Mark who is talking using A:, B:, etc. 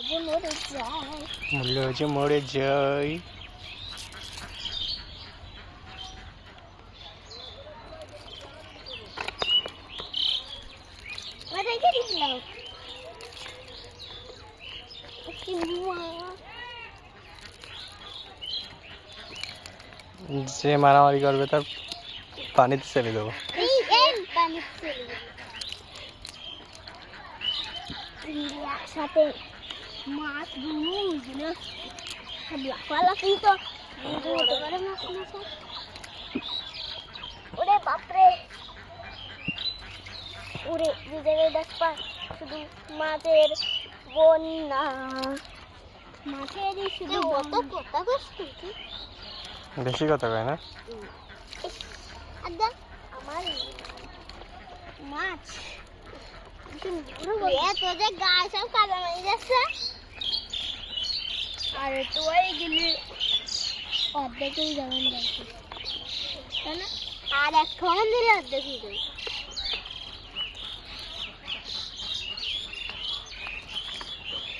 A: মরলে যে মরে যাই। যে মারামারি করবে তার পানিতে ছেড়ে দেবো।
B: একসাথে মাছ লাফালাফি তো ওরে বাপরে, ওরে যে জায়গায় দেখবা শুধু মাছের বন্যা, মাছেরই শুধু অত কথা বলছি।
A: বেশি কথা কয় না
B: আমার মাছ তোদের গায়ে সব কাদা মারি যাচ্ছে। আরে তুই গেলে অর্ধেকই যাবেন তাই না, আর এখন দিলে অর্ধেকই যাবে।